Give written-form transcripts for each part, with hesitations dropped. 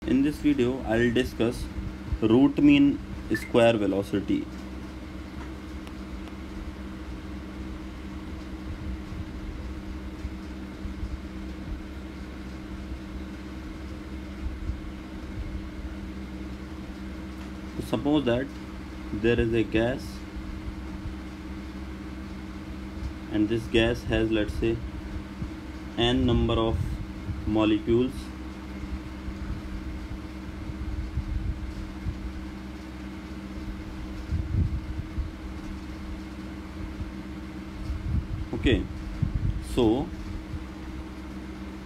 In this video, I'll discuss root mean square velocity. So suppose that there is a gas and this gas has, let's say, n number of molecules. Okay, so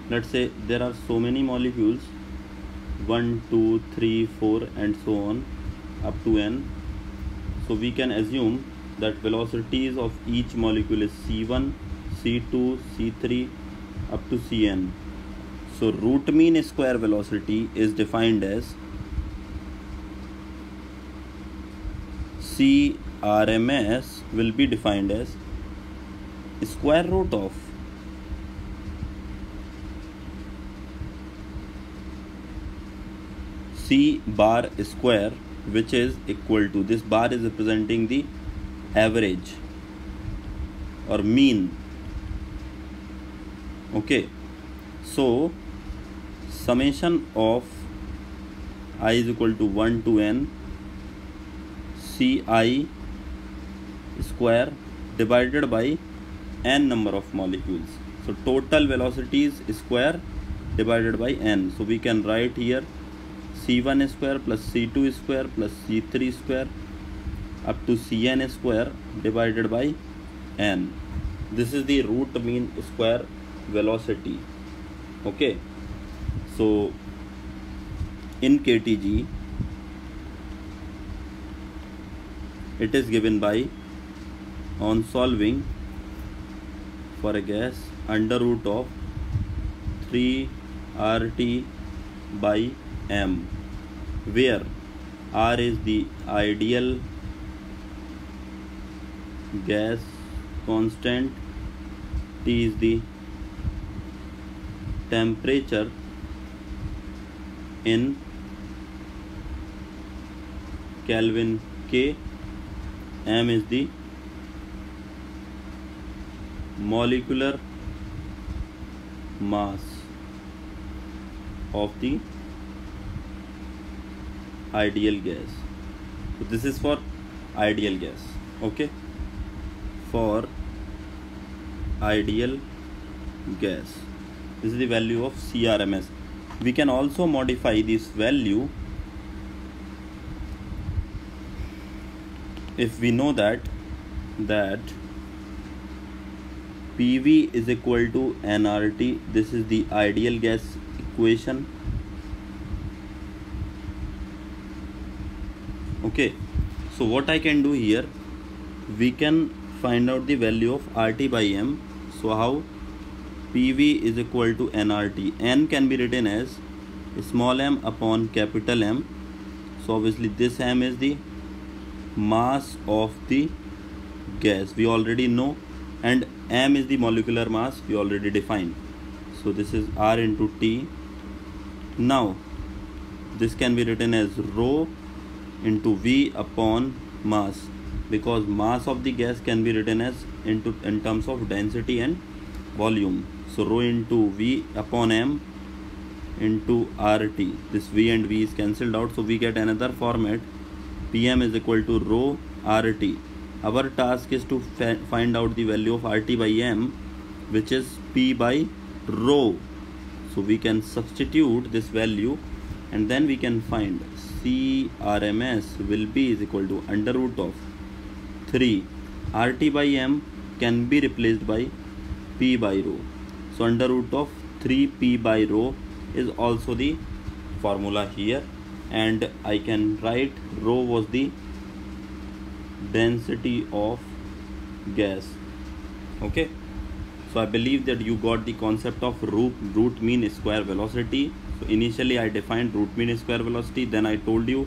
let's say there are so many molecules, 1 2 3 4 and so on up to n. So we can assume that velocities of each molecule is c1, c2, c3 up to cn. So root mean square velocity is defined as CRMS will be defined as square root of C bar square, which is equal to, this bar is representing the average or mean. Okay, so summation of I is equal to 1 to n Ci square divided by n number of molecules. So total velocities square divided by n. So we can write here c1 square plus c2 square plus c3 square up to cn square divided by n. This is the root mean square velocity. Okay, so in KTG it is given by, on solving for a gas, under root of 3 RT by m, where R is the ideal gas constant, T is the temperature in Kelvin K, m is the molecular mass of the ideal gas. So this is for ideal gas. Okay, for ideal gas, this is the value of CRMS. We can also modify this value if we know that PV is equal to nRT. This is the ideal gas equation. Okay, so what I can do here, we can find out the value of RT by m. So how? PV is equal to nRT. N can be written as small m upon capital M. So obviously this m is the mass of the gas, we already know, and m is the molecular mass, we already defined. So this is R into T. Now this can be written as rho into V upon mass, because mass of the gas can be written as in terms of density and volume. So rho into V upon m into RT. This V and V is cancelled out, so we get another format. Pm is equal to rho RT. Our task is to find out the value of RT by m, which is P by rho. So we can substitute this value and then we can find CRMS will be is equal to under root of 3 RT by m can be replaced by P by rho. So under root of 3 P by rho is also the formula here, and I can write rho was the density of gas. Okay, so I believe that you got the concept of root mean square velocity. So initially I defined root mean square velocity, then I told you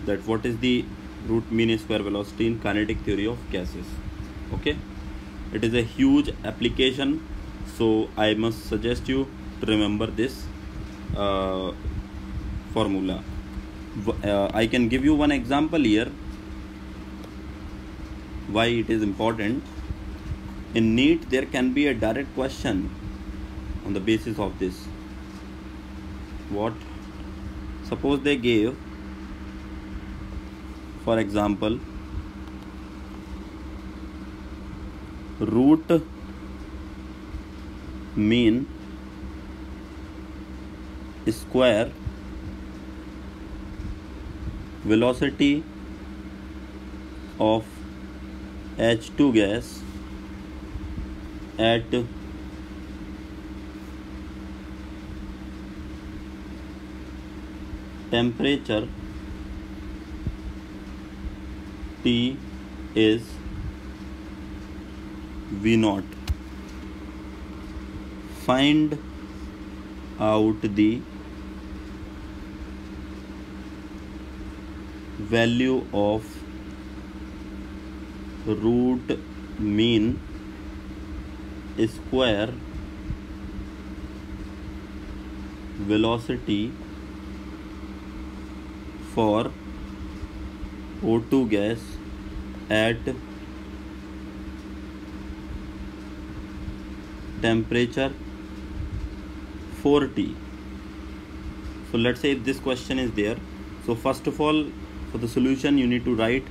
that what is the root mean square velocity in kinetic theory of gases. Okay, it is a huge application, so I must suggest you to remember this. For formula. I can give you one example here why it is important. In NEET there can be a direct question on the basis of this. What? Suppose they gave, for example, root mean square velocity of H2 gas at temperature T is V0. Find out the value of root mean square velocity for O2 gas at temperature 4T. So let's say if this question is there. So first of all, for the solution you need to write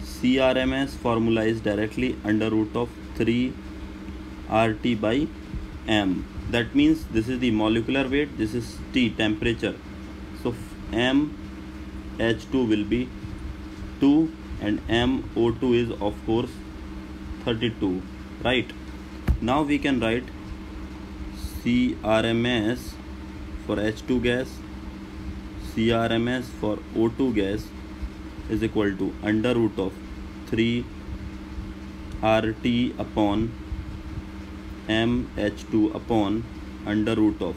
CRMS formula is directly under root of 3 RT by M. That means this is the molecular weight, this is T, temperature. So M H2 will be 2 and MO2 is of course 32, right? Now we can write CRMS for H2 gas, CRMS for O2 gas is equal to under root of 3 RT upon MH2 upon under root of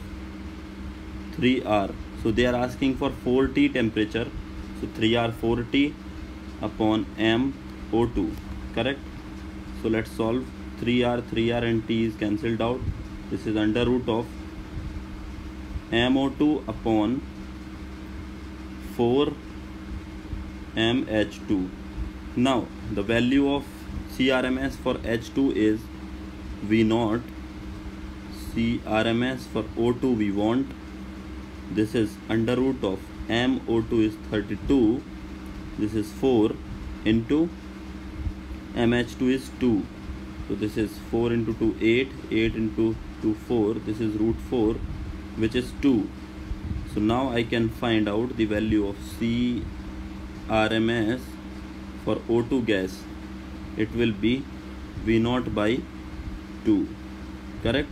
3R. So they are asking for 4T temperature. So 3R 4T upon MO2, correct? So let's solve. 3R and T is cancelled out. This is under root of MO2 upon 4 MH2. Now the value of CRMS for H2 is V0. CRMS for O2 we want. This is under root of MO2 is 32. This is 4 into MH2 is 2. So this is 4 into 2, 8. 8 into 2, 4. This is root 4, which is 2. So now I can find out the value of CRMS for O2 gas. It will be V0 by 2, correct?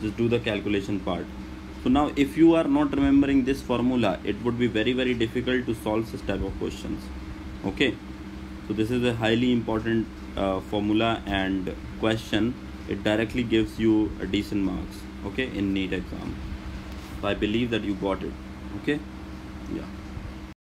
Just do the calculation part. So now if you are not remembering this formula, it would be very difficult to solve this type of questions. Okay, so this is a highly important formula and question. It directly gives you a decent marks, okay, in NEET exam. So I believe that you got it. Okay, yeah.